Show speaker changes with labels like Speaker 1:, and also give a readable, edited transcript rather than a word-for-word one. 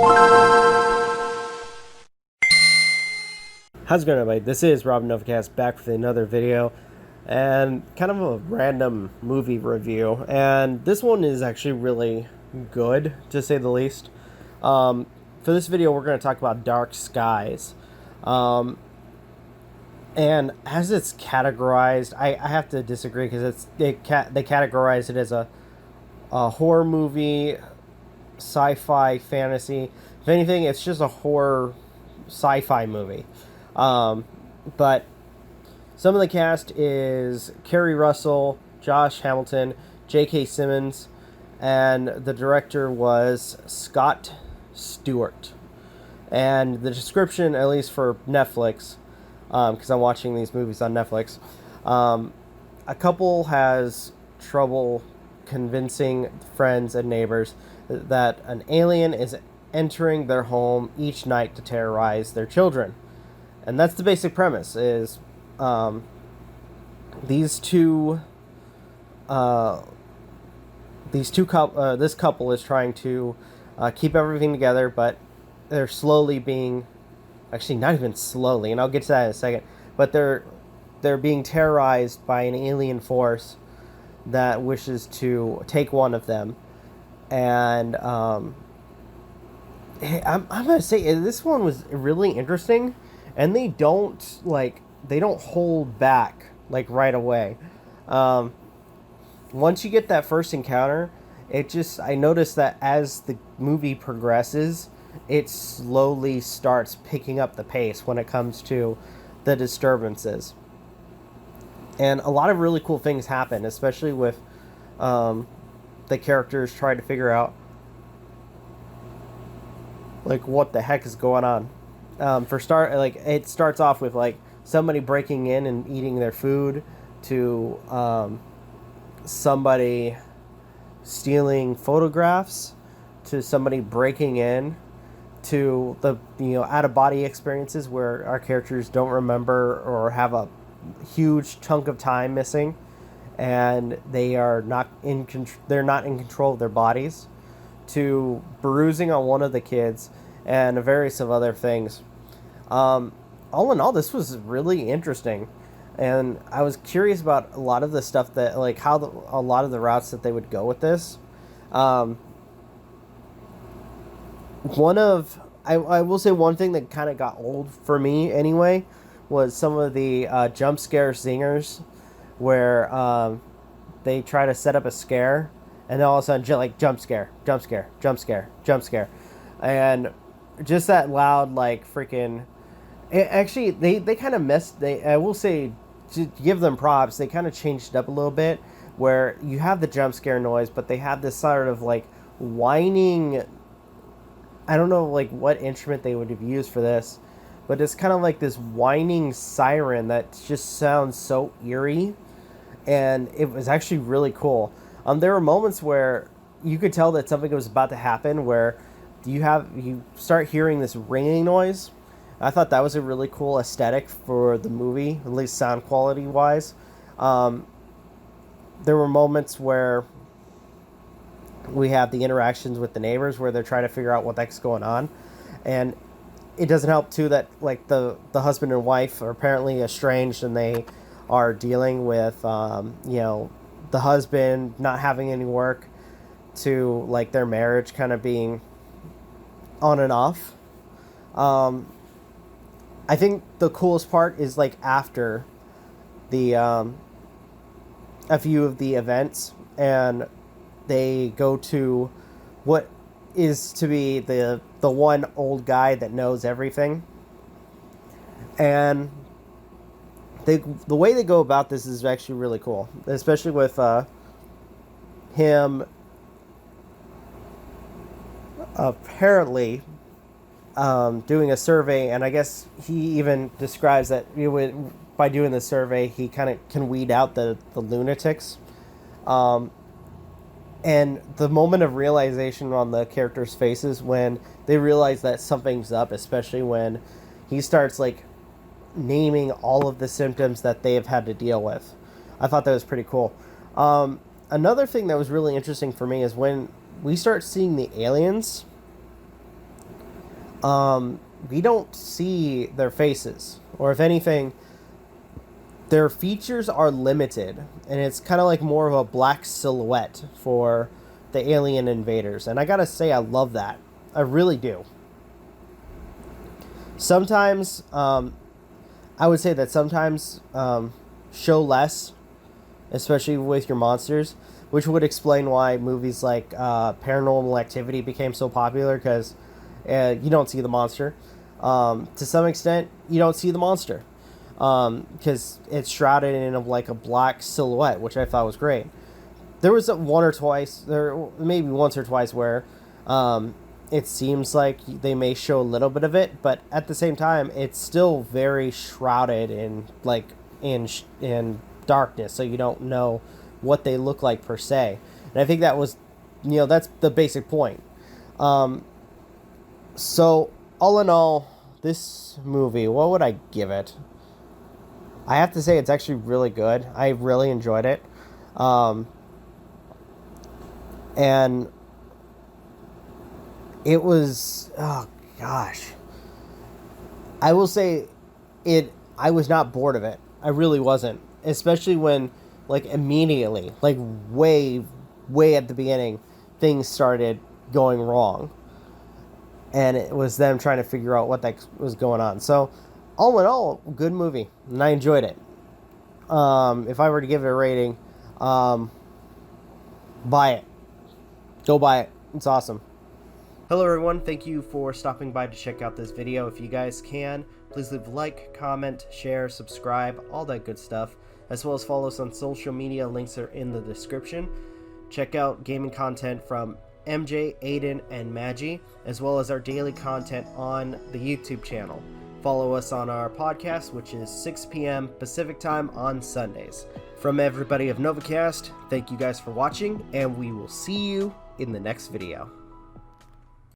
Speaker 1: How's it going, everybody? This is Rob Novakast back with another video and kind of a random movie review. And this one is actually really good, to say the least. For this video, we're going to talk about Dark Skies. And as it's categorized, I have to disagree because they categorize it as a horror movie, sci-fi, fantasy. If anything, it's just a horror sci-fi movie. But some of the cast is Kerry Russell, Josh Hamilton, J.K. Simmons, and the director was Scott Stewart. And the description, at least for Netflix, because I'm watching these movies on Netflix, a couple has trouble convincing friends and neighbors that an alien is entering their home each night to terrorize their children. And that's the basic premise, is this couple is trying to keep everything together, but they're slowly being, actually not even slowly, and I'll get to that in a second, but they're being terrorized by an alien force that wishes to take one of them. And I'm gonna say this one was really interesting. And they don't hold back right away. Once you get that first encounter, I noticed that as the movie progresses, it slowly starts picking up the pace when it comes to the disturbances. And a lot of really cool things happen, especially with the characters trying to figure out what the heck is going on. It starts off with somebody breaking in and eating their food, to somebody stealing photographs, to somebody breaking in, to the out of body experiences where our characters don't remember or have a huge chunk of time missing, and they are not in control of their bodies, to bruising on one of the kids, and various of other things. All in all, this was really interesting, and I was curious about a lot of the stuff that, a lot of the routes that they would go with this. I will say one thing that kind of got old for me anyway was some of the jump scare zingers, where they try to set up a scare, and then all of a sudden jump scare, jump scare, jump scare, jump scare, and just that loud freaking. Actually, they kind of messed. I will say, to give them props, they kind of changed it up a little bit, where you have the jump scare noise, but they have this sort of whining. I don't know what instrument they would have used for this, but it's kind of this whining siren that just sounds so eerie, and it was actually really cool. There were moments where you could tell that something was about to happen, where you start hearing this ringing noise. I thought that was a really cool aesthetic for the movie, at least sound quality wise. There were moments where we have the interactions with the neighbors, where they're trying to figure out what the heck's going on, and it doesn't help too that the husband and wife are apparently estranged, and they are dealing with the husband not having any work, to their marriage kind of being on and off. I think the coolest part is after the a few of the events, and they go to what is to be the one old guy that knows everything, and the way they go about this is actually really cool, especially with him apparently doing a survey, and I guess he even describes that by doing the survey, he kind of can weed out the lunatics. And the moment of realization on the characters' faces when they realize that something's up, especially when he starts naming all of the symptoms that they have had to deal with. I thought that was pretty cool. Another thing that was really interesting for me is when we start seeing the aliens, we don't see their faces, or if anything, their features are limited, and it's kind of like more of a black silhouette for the alien invaders. And I gotta say, I love that. I really do. Sometimes, I would say that sometimes show less, especially with your monsters, which would explain why movies like Paranormal Activity became so popular, because you don't see the monster. To some extent, you don't see the monster because it's shrouded in like a black silhouette, which I thought was great. There was maybe once or twice where it seems like they may show a little bit of it, but at the same time, it's still very shrouded in in darkness, so you don't know what they look like per se. And I think that was, that's the basic point. So all in all, this movie, what would I give it? I have to say it's actually really good. I really enjoyed it. And it was, oh gosh, I will say I was not bored of it. I really wasn't, especially when, like, immediately, like way at the beginning, things started going wrong, and it was them trying to figure out what that was going on. So all in all, good movie, and I enjoyed it. If I were to give it a rating, buy it. Go buy it. It's awesome. Hello everyone, thank you for stopping by to check out this video. If you guys can, please leave a like, comment, share, subscribe, all that good stuff, as well as follow us on social media. Links are in the description. Check out gaming content from MJ, Aden, and Magi, as well as our daily content on the YouTube channel. Follow us on our podcast, which is 6 p.m. Pacific time on Sundays. From everybody of Novakast, thank you guys for watching, and we will see you in the next video.